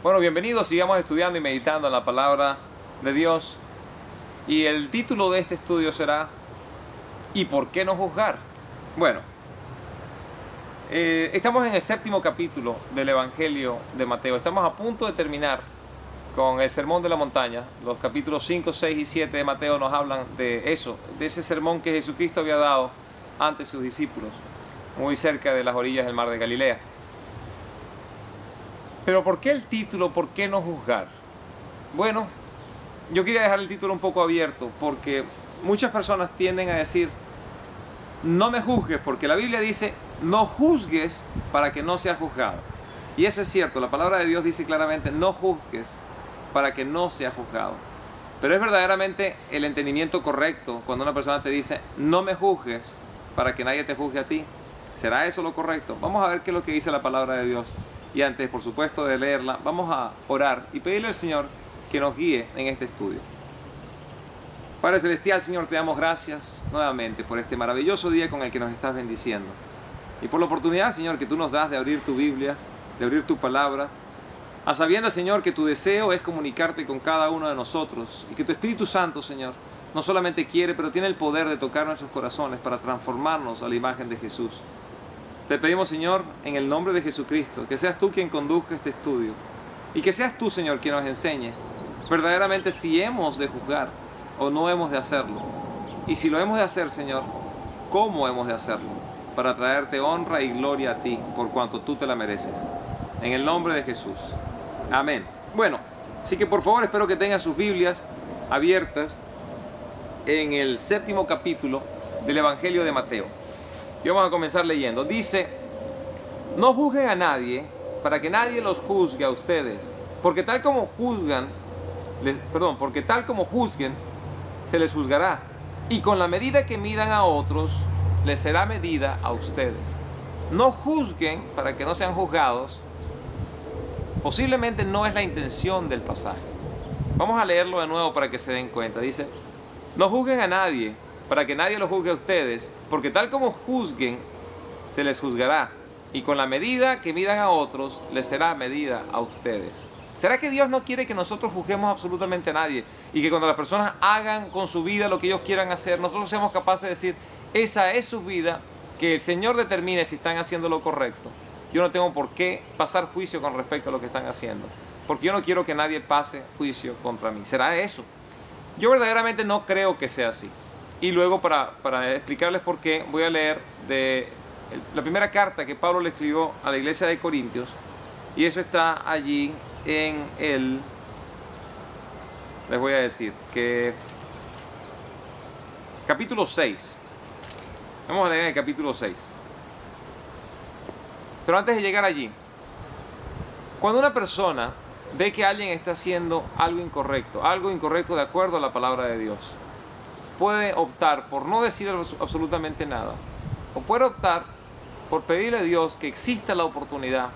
Bueno, bienvenidos, sigamos estudiando y meditando en la palabra de Dios. Y el título de este estudio será ¿y por qué no juzgar? Bueno, estamos en el 7º capítulo del Evangelio de Mateo. Estamos a punto de terminar con el Sermón de la Montaña. Los capítulos 5, 6 y 7 de Mateo nos hablan de eso, de ese sermón que Jesucristo había dado ante sus discípulos, muy cerca de las orillas del mar de Galilea. Pero ¿por qué el título? ¿Por qué no juzgar? Bueno, yo quería dejar el título un poco abierto porque muchas personas tienden a decir no me juzgues, porque la Biblia dice no juzgues para que no seas juzgado. Y eso es cierto, la palabra de Dios dice claramente no juzgues para que no seas juzgado. Pero es verdaderamente el entendimiento correcto cuando una persona te dice no me juzgues para que nadie te juzgue a ti. ¿Será eso lo correcto? Vamos a ver qué es lo que dice la palabra de Dios. Y antes, por supuesto, de leerla, vamos a orar y pedirle al Señor que nos guíe en este estudio. Padre Celestial, Señor, te damos gracias nuevamente por este maravilloso día con el que nos estás bendiciendo. Y por la oportunidad, Señor, que tú nos das de abrir tu Biblia, de abrir tu palabra, a sabiendas, Señor, que tu deseo es comunicarte con cada uno de nosotros y que tu Espíritu Santo, Señor, no solamente quiere, pero tiene el poder de tocar nuestros corazones para transformarnos a la imagen de Jesús. Te pedimos, Señor, en el nombre de Jesucristo, que seas tú quien conduzca este estudio y que seas tú, Señor, quien nos enseñe verdaderamente si hemos de juzgar o no hemos de hacerlo. Y si lo hemos de hacer, Señor, ¿cómo hemos de hacerlo? Para traerte honra y gloria a ti, por cuanto tú te la mereces. En el nombre de Jesús. Amén. Bueno, así que por favor espero que tengan sus Biblias abiertas en el 7º capítulo del Evangelio de Mateo. Y vamos a comenzar leyendo. Dice, no juzguen a nadie para que nadie los juzgue a ustedes, porque tal como juzguen, se les juzgará, y con la medida que midan a otros, les será medida a ustedes. No juzguen para que no sean juzgados. Posiblemente no es la intención del pasaje. Vamos a leerlo de nuevo para que se den cuenta. Dice, no juzguen a nadie para que nadie los juzgue a ustedes, porque tal como juzguen, se les juzgará, y con la medida que midan a otros, les será medida a ustedes. ¿Será que Dios no quiere que nosotros juzguemos absolutamente a nadie? Y que cuando las personas hagan con su vida lo que ellos quieran hacer, nosotros seamos capaces de decir, esa es su vida, que el Señor determine si están haciendo lo correcto. Yo no tengo por qué pasar juicio con respecto a lo que están haciendo, porque yo no quiero que nadie pase juicio contra mí. ¿Será eso? Yo verdaderamente no creo que sea así. Y luego, para explicarles por qué, voy a leer de la primera carta que Pablo le escribió a la iglesia de Corintios. Y eso está allí en les voy a decir, que capítulo 6. Vamos a leer en el capítulo 6. Pero antes de llegar allí, cuando una persona ve que alguien está haciendo algo incorrecto de acuerdo a la palabra de Dios, puede optar por no decir absolutamente nada, o puede optar por pedirle a Dios que exista la oportunidad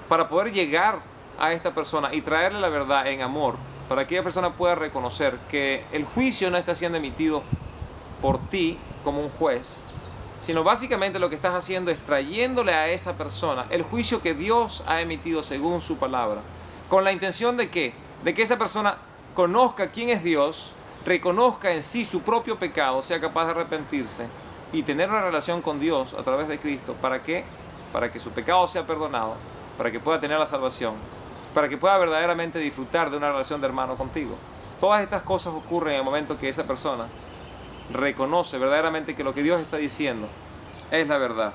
para poder llegar a esta persona y traerle la verdad en amor, para que esa persona pueda reconocer que el juicio no está siendo emitido por ti como un juez, sino básicamente lo que estás haciendo es trayéndole a esa persona el juicio que Dios ha emitido según su palabra, con la intención de que esa persona conozca quién es Dios, reconozca en sí su propio pecado, sea capaz de arrepentirse y tener una relación con Dios a través de Cristo. ¿Para qué? Para que su pecado sea perdonado, para que pueda tener la salvación, para que pueda verdaderamente disfrutar de una relación de hermano contigo. Todas estas cosas ocurren en el momento que esa persona reconoce verdaderamente que lo que Dios está diciendo es la verdad.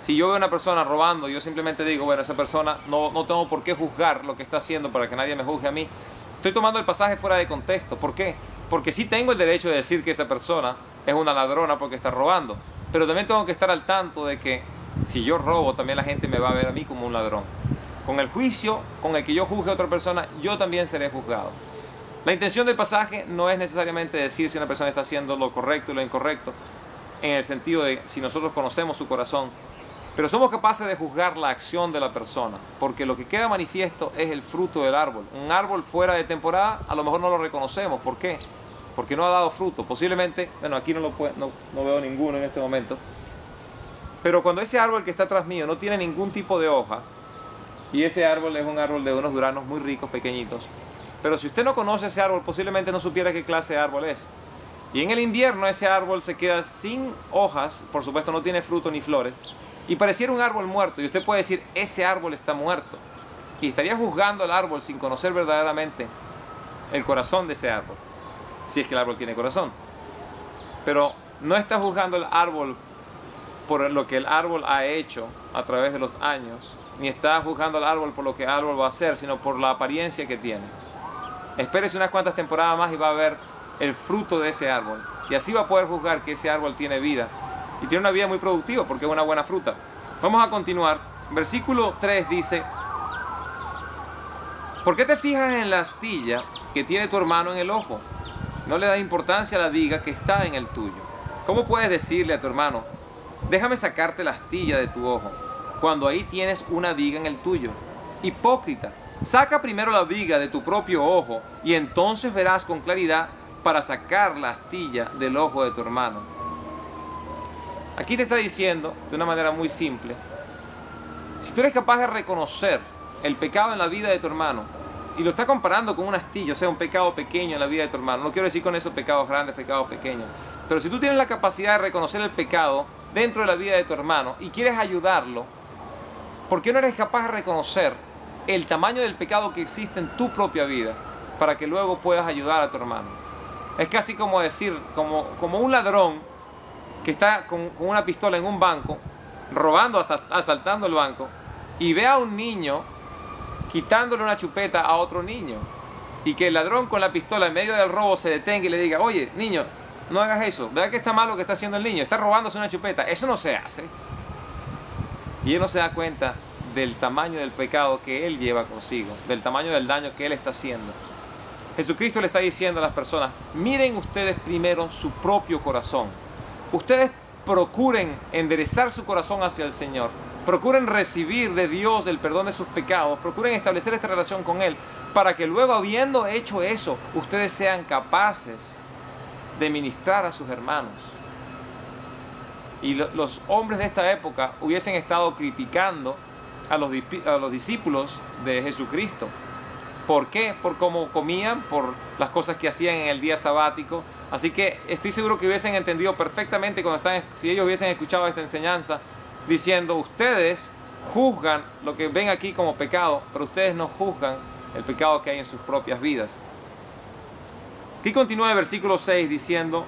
Si yo veo a una persona robando, yo simplemente digo, bueno, esa persona no tengo por qué juzgar lo que está haciendo para que nadie me juzgue a mí. Estoy tomando el pasaje fuera de contexto. ¿Por qué? Porque sí tengo el derecho de decir que esa persona es una ladrona porque está robando. Pero también tengo que estar al tanto de que si yo robo, también la gente me va a ver a mí como un ladrón. Con el juicio con el que yo juzgue a otra persona, yo también seré juzgado. La intención del pasaje no es necesariamente decir si una persona está haciendo lo correcto y lo incorrecto, en el sentido de si nosotros conocemos su corazón, pero somos capaces de juzgar la acción de la persona, porque lo que queda manifiesto es el fruto del árbol. Un árbol fuera de temporada, a lo mejor no lo reconocemos. ¿Por qué? Porque no ha dado fruto. Posiblemente, bueno, aquí no veo ninguno en este momento, pero cuando ese árbol que está atrás mío no tiene ningún tipo de hoja, Y ese árbol es un árbol de unos duranos muy ricos, pequeñitos. Pero si usted no conoce ese árbol, posiblemente no supiera qué clase de árbol es. Y en el invierno ese árbol se queda sin hojas, por supuesto no tiene fruto ni flores, y pareciera un árbol muerto. Y usted puede decir, ese árbol está muerto. Y estaría juzgando al árbol sin conocer verdaderamente el corazón de ese árbol, si es que el árbol tiene corazón. Pero no está juzgando el árbol por lo que el árbol ha hecho a través de los años, ni está juzgando al árbol por lo que el árbol va a hacer, sino por la apariencia que tiene. Espérese unas cuantas temporadas más y va a ver el fruto de ese árbol. Y así va a poder juzgar que ese árbol tiene vida. Y tiene una vida muy productiva porque es una buena fruta. Vamos a continuar. Versículo 3 dice: ¿por qué te fijas en la astilla que tiene tu hermano en el ojo? No le das importancia a la viga que está en el tuyo. ¿Cómo puedes decirle a tu hermano, déjame sacarte la astilla de tu ojo, cuando ahí tienes una viga en el tuyo? Hipócrita, saca primero la viga de tu propio ojo y entonces verás con claridad para sacar la astilla del ojo de tu hermano. Aquí te está diciendo de una manera muy simple: si tú eres capaz de reconocer el pecado en la vida de tu hermano, y lo está comparando con una astilla, o sea, un pecado pequeño en la vida de tu hermano, no quiero decir con eso pecados grandes, pecados pequeños, pero si tú tienes la capacidad de reconocer el pecado dentro de la vida de tu hermano y quieres ayudarlo, ¿por qué no eres capaz de reconocer el tamaño del pecado que existe en tu propia vida para que luego puedas ayudar a tu hermano? Es casi como decir, como un ladrón que está con una pistola en un banco, robando, asaltando el banco, y ve a un niño quitándole una chupeta a otro niño, y que el ladrón con la pistola en medio del robo se detenga y le diga: oye, niño, no hagas eso, ¿verdad que está mal lo que está haciendo el niño? Está robándose una chupeta, eso no se hace. Y él no se da cuenta del tamaño del pecado que él lleva consigo, del tamaño del daño que él está haciendo. Jesucristo le está diciendo a las personas: miren ustedes primero su propio corazón. Ustedes procuren enderezar su corazón hacia el Señor. Procuren recibir de Dios el perdón de sus pecados. Procuren establecer esta relación con Él, para que luego, habiendo hecho eso, ustedes sean capaces de ministrar a sus hermanos. Y los hombres de esta época hubiesen estado criticando a los discípulos de Jesucristo. ¿Por qué? Por cómo comían, por las cosas que hacían en el día sabático. Así que estoy seguro que hubiesen entendido perfectamente si ellos hubiesen escuchado esta enseñanza, diciendo: ustedes juzgan lo que ven aquí como pecado, pero ustedes no juzgan el pecado que hay en sus propias vidas. Aquí continúa el versículo 6 diciendo: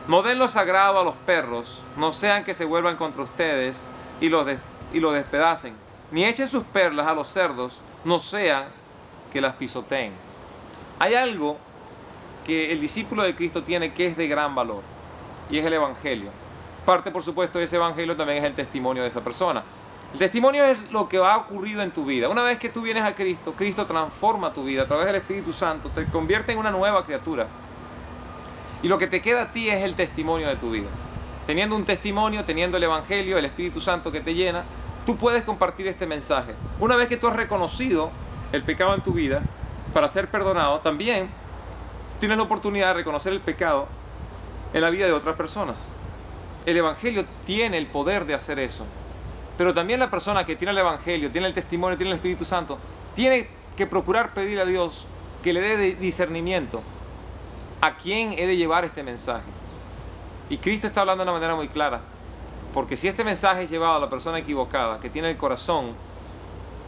no den lo sagrado a los perros, no sean que se vuelvan contra ustedes y lo despedacen, ni echen sus perlas a los cerdos, no sean que las pisoteen. Hay algo que el discípulo de Cristo tiene que es de gran valor, y es el Evangelio. Parte, por supuesto, de ese Evangelio también es el testimonio de esa persona. El testimonio es lo que ha ocurrido en tu vida. Una vez que tú vienes a Cristo, Cristo transforma tu vida a través del Espíritu Santo, te convierte en una nueva criatura. Y lo que te queda a ti es el testimonio de tu vida. Teniendo un testimonio, teniendo el Evangelio, el Espíritu Santo que te llena, tú puedes compartir este mensaje. Una vez que tú has reconocido el pecado en tu vida, para ser perdonado, también tienes la oportunidad de reconocer el pecado en la vida de otras personas. El Evangelio tiene el poder de hacer eso. Pero también la persona que tiene el Evangelio, tiene el testimonio, tiene el Espíritu Santo, tiene que procurar pedir a Dios que le dé discernimiento a quién he de llevar este mensaje. Y Cristo está hablando de una manera muy clara, porque si este mensaje es llevado a la persona equivocada, que tiene el corazón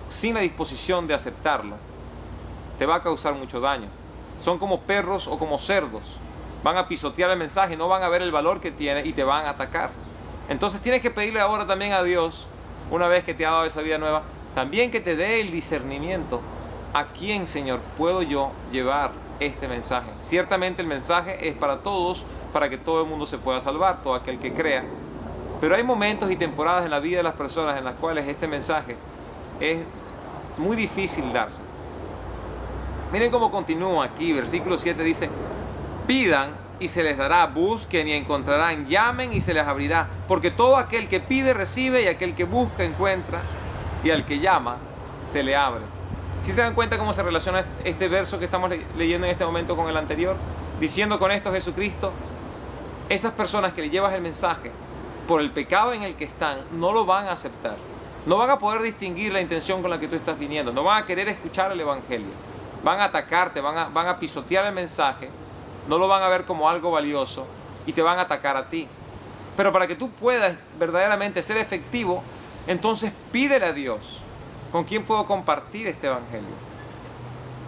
sin la disposición de aceptarlo, te va a causar mucho daño. Son como perros o como cerdos. Van a pisotear el mensaje, no van a ver el valor que tiene y te van a atacar. Entonces tienes que pedirle ahora también a Dios, una vez que te ha dado esa vida nueva, también que te dé el discernimiento. ¿A quién, Señor, puedo yo llevar este mensaje? Ciertamente el mensaje es para todos, para que todo el mundo se pueda salvar, todo aquel que crea. Pero hay momentos y temporadas en la vida de las personas en las cuales este mensaje es muy difícil darse. Miren cómo continúa aquí, versículo 7 dice: pidan y se les dará, busquen y encontrarán, llamen y se les abrirá, porque todo aquel que pide recibe, y aquel que busca encuentra, y al que llama se le abre. ¿Sí se dan cuenta cómo se relaciona este verso que estamos leyendo en este momento con el anterior? Diciendo con esto Jesucristo: esas personas que le llevas el mensaje, por el pecado en el que están, no lo van a aceptar. no van a poder distinguir la intención con la que tú estás viniendo, no van a querer escuchar el Evangelio, van a atacarte, van a pisotear el mensaje, no lo van a ver como algo valioso y te van a atacar a ti. Pero para que tú puedas verdaderamente ser efectivo, entonces pídele a Dios, ¿con quién puedo compartir este Evangelio?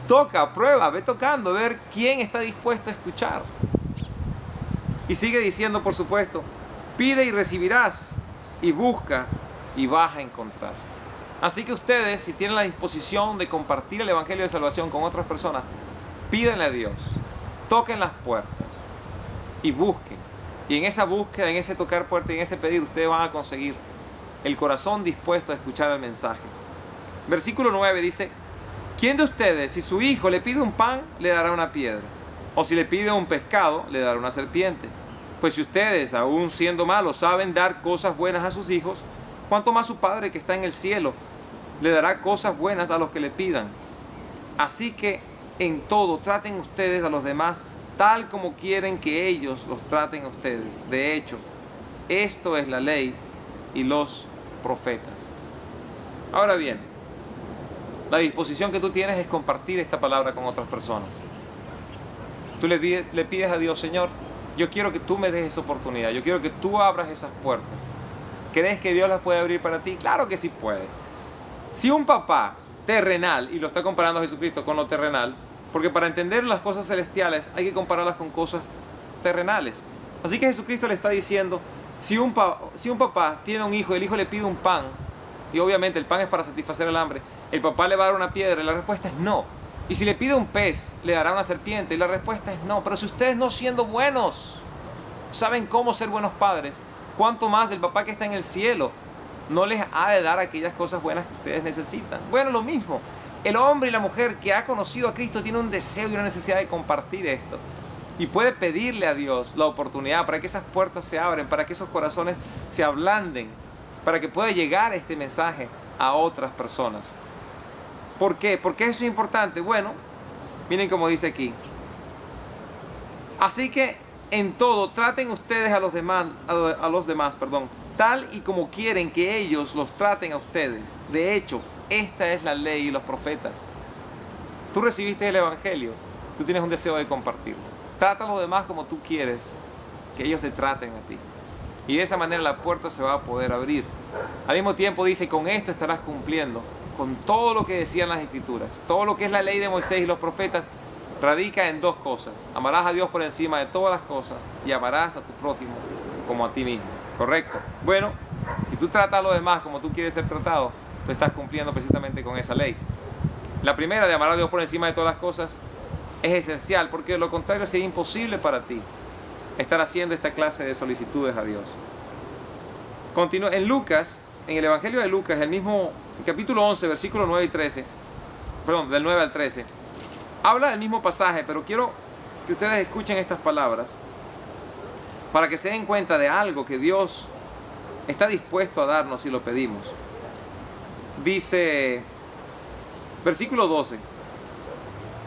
Toca, prueba, ve tocando, ver quién está dispuesto a escuchar. Y sigue diciendo, por supuesto, pide y recibirás, y busca y vas a encontrar. Así que ustedes, si tienen la disposición de compartir el Evangelio de salvación con otras personas, pídenle a Dios, toquen las puertas y busquen. Y en esa búsqueda, en ese tocar puertas, en ese pedir, ustedes van a conseguir el corazón dispuesto a escuchar el mensaje. Versículo 9 dice, ¿quién de ustedes, si su hijo le pide un pan, le dará una piedra? O si le pide un pescado, le dará una serpiente. Pues si ustedes, aún siendo malos, saben dar cosas buenas a sus hijos, ¿cuánto más su Padre que está en el cielo le dará cosas buenas a los que le pidan? Así que en todo traten ustedes a los demás tal como quieren que ellos los traten a ustedes. De hecho, esto es la ley y los profetas. Ahora bien, la disposición que tú tienes es compartir esta palabra con otras personas. Tú le pides a Dios, Señor, yo quiero que tú me des esa oportunidad, yo quiero que tú abras esas puertas. ¿Crees que Dios las puede abrir para ti? Claro que sí puede. Si un papá terrenal, y lo está comparando a Jesucristo con lo terrenal, porque para entender las cosas celestiales hay que compararlas con cosas terrenales. Así que Jesucristo le está diciendo, si un papá tiene un hijo y el hijo le pide un pan, y obviamente el pan es para satisfacer el hambre, el papá le va a dar una piedra y la respuesta es no. Y si le pide un pez, le dará una serpiente y la respuesta es no. Pero si ustedes, no siendo buenos, saben cómo ser buenos padres, ¿cuánto más el papá que está en el cielo no les ha de dar aquellas cosas buenas que ustedes necesitan? Bueno, lo mismo. El hombre y la mujer que ha conocido a Cristo tiene un deseo y una necesidad de compartir esto. Y puede pedirle a Dios la oportunidad para que esas puertas se abren, para que esos corazones se ablanden, para que pueda llegar este mensaje a otras personas. ¿Por qué? ¿Por qué eso es importante? Bueno, miren cómo dice aquí. Así que en todo traten ustedes a los demás, tal y como quieren que ellos los traten a ustedes. De hecho, esta es la ley y los profetas. Tú recibiste el Evangelio, tú tienes un deseo de compartirlo. Trata a los demás como tú quieres que ellos te traten a ti. Y de esa manera la puerta se va a poder abrir. Al mismo tiempo dice, con esto estarás cumpliendo con todo lo que decían las Escrituras. Todo lo que es la ley de Moisés y los profetas radica en dos cosas. Amarás a Dios por encima de todas las cosas y amarás a tu prójimo como a ti mismo. ¿Correcto? Bueno, si tú tratas a los demás como tú quieres ser tratado, tú estás cumpliendo precisamente con esa ley. La primera, de amar a Dios por encima de todas las cosas, es esencial, porque de lo contrario sería imposible para ti estar haciendo esta clase de solicitudes a Dios. Continúa en Lucas, en el Evangelio de Lucas, el mismo capítulo 11, versículos 9 y 13, perdón, del 9 al 13, habla del mismo pasaje, pero quiero que ustedes escuchen estas palabras para que se den cuenta de algo que Dios está dispuesto a darnos si lo pedimos. Dice, versículo 12,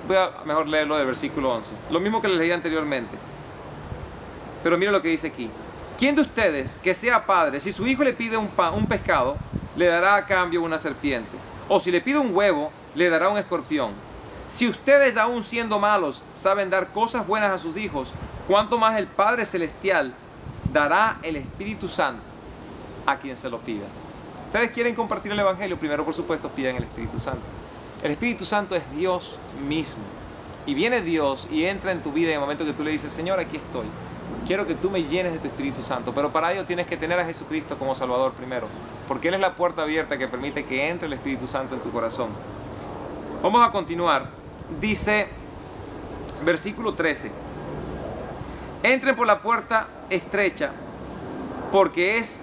voy a mejor leerlo del versículo 11, lo mismo que les leí anteriormente, pero mira lo que dice aquí. ¿Quién de ustedes que sea padre, si su hijo le pide un pescado, le dará a cambio una serpiente? O si le pide un huevo, le dará un escorpión. Si ustedes, aún siendo malos, saben dar cosas buenas a sus hijos, ¿cuánto más el Padre Celestial dará el Espíritu Santo a quien se lo pida? ¿Ustedes quieren compartir el Evangelio? Primero, por supuesto, pidan el Espíritu Santo. El Espíritu Santo es Dios mismo. Y viene Dios y entra en tu vida en el momento que tú le dices, Señor, aquí estoy. Quiero que tú me llenes de tu Espíritu Santo, pero para ello tienes que tener a Jesucristo como Salvador primero, porque Él es la puerta abierta que permite que entre el Espíritu Santo en tu corazón. Vamos a continuar. Dice, versículo 13, entren por la puerta estrecha, porque es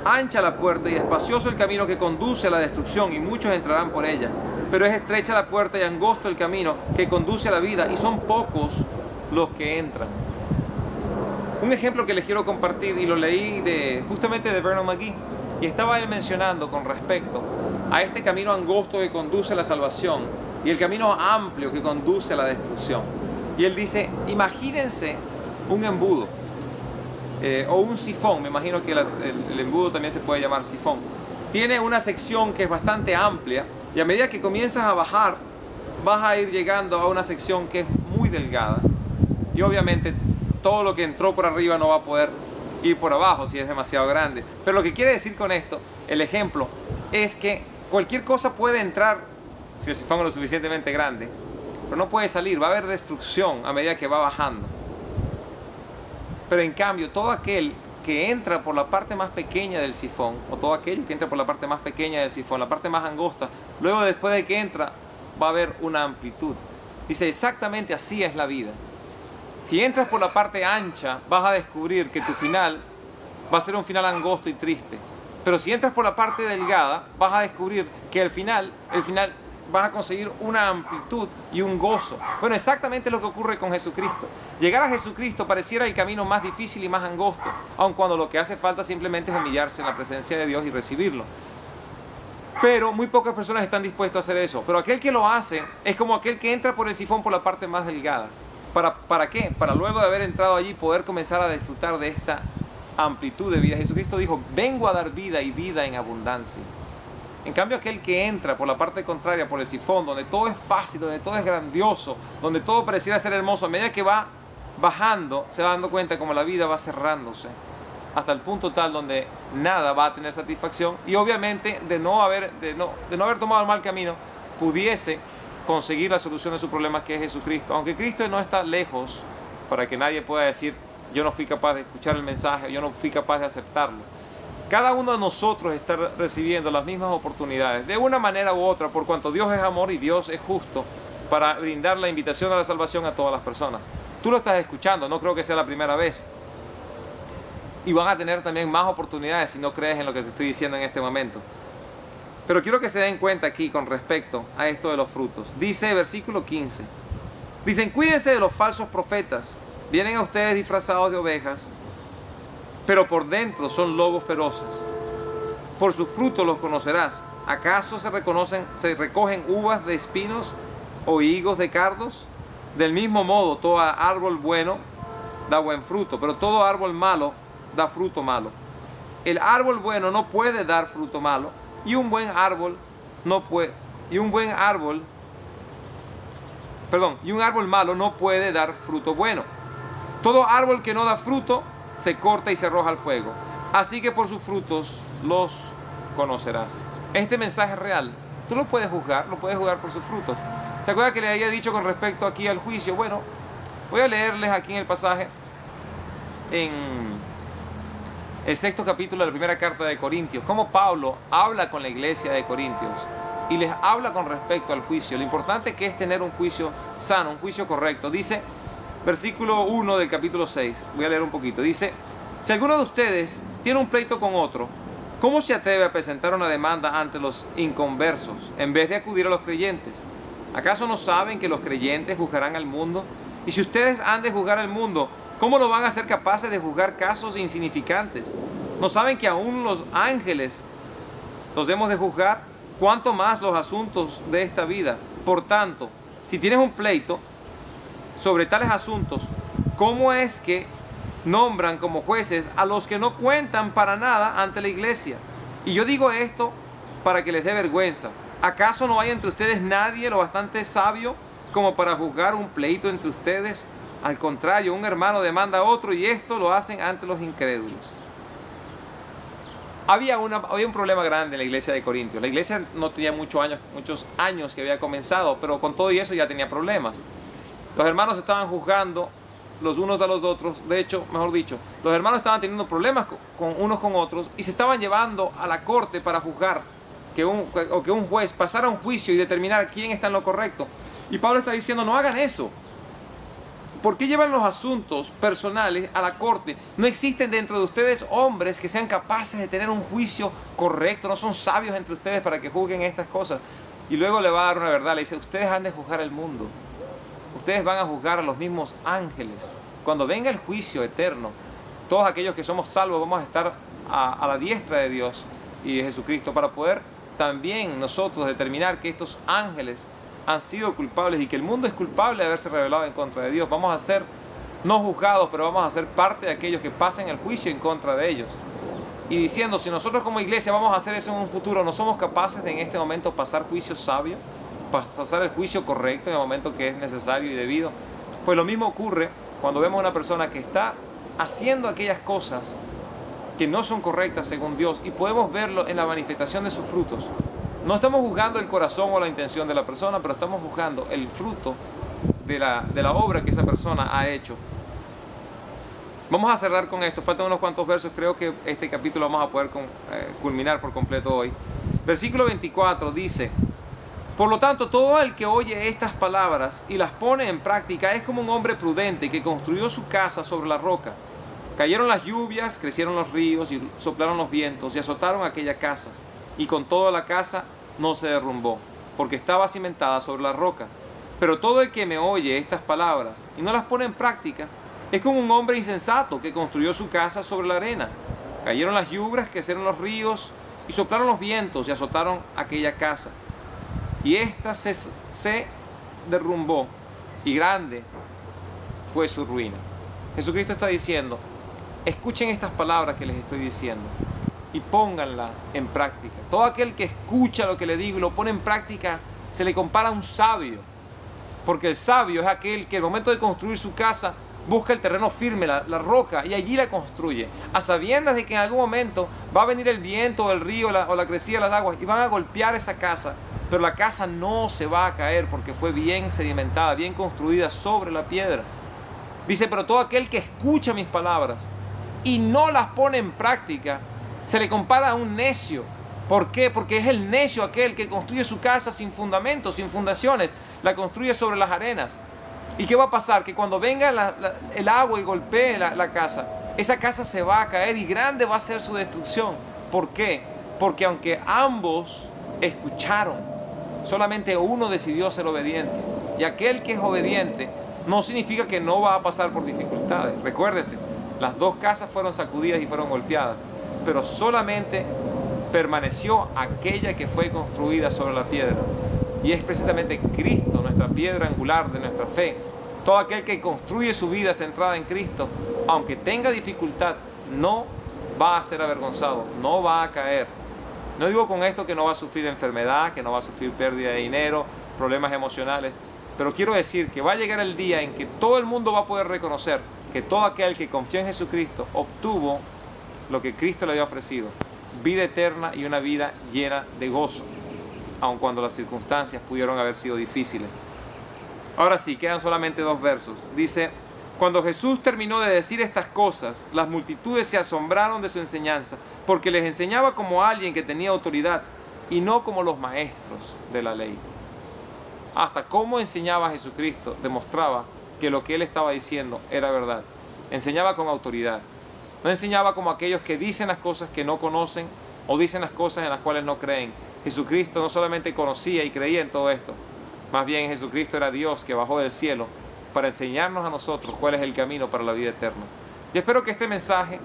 ancha la puerta y espacioso el camino que conduce a la destrucción, y muchos entrarán por ella. Pero es estrecha la puerta y angosto el camino que conduce a la vida, y son pocos los que entran. Un ejemplo que les quiero compartir, y lo leí justamente de Vernon McGee, y estaba él mencionando con respecto a este camino angosto que conduce a la salvación y el camino amplio que conduce a la destrucción. Y él dice, imagínense un embudo o un sifón, me imagino que el embudo también se puede llamar sifón. tiene una sección que es bastante amplia y a medida que comienzas a bajar, vas a ir llegando a una sección que es muy delgada y obviamente todo lo que entró por arriba no va a poder ir por abajo si es demasiado grande. Pero lo que quiere decir con esto, el ejemplo, es que cualquier cosa puede entrar si el sifón es lo suficientemente grande, pero no puede salir, va a haber destrucción a medida que va bajando. Pero en cambio, todo aquel que entra por la parte más pequeña del sifón, o todo aquello que entra por la parte más pequeña del sifón, la parte más angosta, luego después de que entra, va a haber una amplitud. Dice, exactamente así es la vida. Si entras por la parte ancha, vas a descubrir que tu final va a ser un final angosto y triste. Pero si entras por la parte delgada, vas a descubrir que el final vas a conseguir una amplitud y un gozo. Bueno, exactamente lo que ocurre con Jesucristo. Llegar a Jesucristo pareciera el camino más difícil y más angosto, aun cuando lo que hace falta simplemente es humillarse en la presencia de Dios y recibirlo. Pero muy pocas personas están dispuestas a hacer eso. Pero aquel que lo hace es como aquel que entra por el sifón por la parte más delgada. ¿Para qué? Para luego de haber entrado allí poder comenzar a disfrutar de esta amplitud de vida. Jesucristo dijo, vengo a dar vida y vida en abundancia. En cambio, aquel que entra por la parte contraria, por el sifón, donde todo es fácil, donde todo es grandioso, donde todo pareciera ser hermoso, a medida que va bajando, se va dando cuenta como la vida va cerrándose, hasta el punto tal donde nada va a tener satisfacción y obviamente de no haber tomado el mal camino, pudiese conseguir la solución de su problema, que es Jesucristo. Aunque Cristo no está lejos para que nadie pueda decir, yo no fui capaz de escuchar el mensaje, yo no fui capaz de aceptarlo. Cada uno de nosotros está recibiendo las mismas oportunidades, de una manera u otra, por cuanto Dios es amor y Dios es justo, para brindar la invitación a la salvación a todas las personas. Tú lo estás escuchando, no creo que sea la primera vez. Y van a tener también más oportunidades si no crees en lo que te estoy diciendo en este momento. Pero quiero que se den cuenta aquí con respecto a esto de los frutos. Dice versículo 15. Dicen, cuídense de los falsos profetas. Vienen a ustedes disfrazados de ovejas, pero por dentro son lobos feroces. Por sus frutos los conocerás. ¿Acaso se recogen uvas de espinos o higos de cardos? Del mismo modo, todo árbol bueno da buen fruto, pero todo árbol malo da fruto malo. El árbol bueno no puede dar fruto malo, y un árbol malo no puede dar fruto bueno. Todo árbol que no da fruto se corta y se arroja al fuego. Así que por sus frutos los conocerás. Este mensaje es real. Tú lo puedes juzgar por sus frutos. ¿Se acuerda que le había dicho con respecto aquí al juicio? Bueno, voy a leerles aquí en el pasaje, en el 6º capítulo de la primera carta de Corintios, cómo Pablo habla con la iglesia de Corintios y les habla con respecto al juicio. Lo importante que es tener un juicio sano, un juicio correcto. Dice, versículo 1 del capítulo 6, voy a leer un poquito. Dice, si alguno de ustedes tiene un pleito con otro, ¿cómo se atreve a presentar una demanda ante los inconversos en vez de acudir a los creyentes? ¿Acaso no saben que los creyentes juzgarán al mundo? Y si ustedes han de juzgar al mundo, ¿cómo no van a ser capaces de juzgar casos insignificantes? ¿No saben que aún los ángeles los hemos de juzgar? ¿Cuánto más los asuntos de esta vida? Por tanto, si tienes un pleito sobre tales asuntos, ¿cómo es que nombran como jueces a los que no cuentan para nada ante la iglesia? Y yo digo esto para que les dé vergüenza. ¿Acaso no hay entre ustedes nadie lo bastante sabio como para juzgar un pleito entre ustedes? Al contrario, un hermano demanda a otro y esto lo hacen ante los incrédulos. Había un problema grande en la iglesia de Corintios. La iglesia no tenía muchos años que había comenzado, pero con todo y eso ya tenía problemas. Los hermanos estaban juzgando los unos a los otros. De hecho, mejor dicho, los hermanos estaban teniendo problemas con unos con otros y se estaban llevando a la corte para juzgar, que un juez pasara un juicio y determinar quién está en lo correcto. Y Pablo está diciendo, no hagan eso. ¿Por qué llevan los asuntos personales a la corte? No existen dentro de ustedes hombres que sean capaces de tener un juicio correcto. No son sabios entre ustedes para que juzguen estas cosas. Y luego le va a dar una verdad. Le dice, ustedes han de juzgar el mundo. Ustedes van a juzgar a los mismos ángeles. Cuando venga el juicio eterno, todos aquellos que somos salvos vamos a estar a la diestra de Dios y de Jesucristo para poder también nosotros determinar que estos ángeles han sido culpables y que el mundo es culpable de haberse rebelado en contra de Dios. Vamos a ser no juzgados, pero vamos a ser parte de aquellos que pasen el juicio en contra de ellos. y diciendo, si nosotros como iglesia vamos a hacer eso en un futuro, ¿no somos capaces de en este momento pasar juicio sabio? Pasar el juicio correcto en el momento que es necesario y debido. Pues lo mismo ocurre cuando vemos a una persona que está haciendo aquellas cosas que no son correctas según Dios, y podemos verlo en la manifestación de sus frutos. No estamos juzgando el corazón o la intención de la persona, pero estamos juzgando el fruto de la obra que esa persona ha hecho. Vamos a cerrar con esto, faltan unos cuantos versos, creo que este capítulo vamos a poder culminar por completo hoy. Versículo 24 dice: por lo tanto, todo el que oye estas palabras y las pone en práctica es como un hombre prudente que construyó su casa sobre la roca. Cayeron las lluvias, crecieron los ríos y soplaron los vientos y azotaron aquella casa. Y con toda la casa no se derrumbó, porque estaba cimentada sobre la roca. Pero todo el que me oye estas palabras y no las pone en práctica es como un hombre insensato que construyó su casa sobre la arena. Cayeron las lluvias, crecieron los ríos y soplaron los vientos y azotaron aquella casa. Y ésta se derrumbó, y grande fue su ruina. Jesucristo está diciendo, escuchen estas palabras que les estoy diciendo y pónganlas en práctica. Todo aquel que escucha lo que le digo y lo pone en práctica, se le compara a un sabio. Porque el sabio es aquel que al momento de construir su casa busca el terreno firme, la roca, y allí la construye, a sabiendas de que en algún momento va a venir el viento, o el río, o la crecida de las aguas, y van a golpear esa casa. Pero la casa no se va a caer porque fue bien sedimentada, bien construida sobre la piedra. Dice, pero todo aquel que escucha mis palabras y no las pone en práctica, se le compara a un necio. ¿Por qué? Porque es el necio aquel que construye su casa sin fundamentos, sin fundaciones, la construye sobre las arenas. ¿Y qué va a pasar? Que cuando venga el agua y golpee la casa, esa casa se va a caer y grande va a ser su destrucción. ¿Por qué? Porque aunque ambos escucharon, solamente uno decidió ser obediente. Y aquel que es obediente no significa que no va a pasar por dificultades. Recuérdense, las dos casas fueron sacudidas y fueron golpeadas, pero solamente permaneció aquella que fue construida sobre la piedra. Y es precisamente Cristo, nuestra piedra angular de nuestra fe. Todo aquel que construye su vida centrada en Cristo, aunque tenga dificultad, no va a ser avergonzado, no va a caer. No digo con esto que no va a sufrir enfermedad, que no va a sufrir pérdida de dinero, problemas emocionales, pero quiero decir que va a llegar el día en que todo el mundo va a poder reconocer que todo aquel que confió en Jesucristo obtuvo lo que Cristo le había ofrecido, vida eterna y una vida llena de gozo, aun cuando las circunstancias pudieron haber sido difíciles. Ahora sí, quedan solamente 2 versos. Dice, cuando Jesús terminó de decir estas cosas, las multitudes se asombraron de su enseñanza, porque les enseñaba como alguien que tenía autoridad y no como los maestros de la ley. Hasta cómo enseñaba Jesucristo demostraba que lo que él estaba diciendo era verdad. Enseñaba con autoridad. No enseñaba como aquellos que dicen las cosas que no conocen o dicen las cosas en las cuales no creen. Jesucristo no solamente conocía y creía en todo esto, más bien Jesucristo era Dios que bajó del cielo para enseñarnos a nosotros cuál es el camino para la vida eterna. Y espero que este mensaje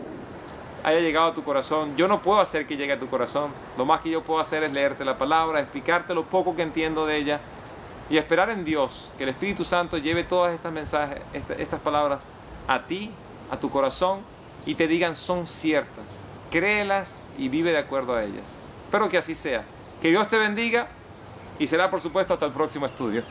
haya llegado a tu corazón. Yo no puedo hacer que llegue a tu corazón. Lo más que yo puedo hacer es leerte la palabra, explicarte lo poco que entiendo de ella y esperar en Dios que el Espíritu Santo lleve todas estas mensajes, estas palabras a ti, a tu corazón, y te digan son ciertas. Créelas y vive de acuerdo a ellas. Espero que así sea. Que Dios te bendiga y será por supuesto hasta el próximo estudio.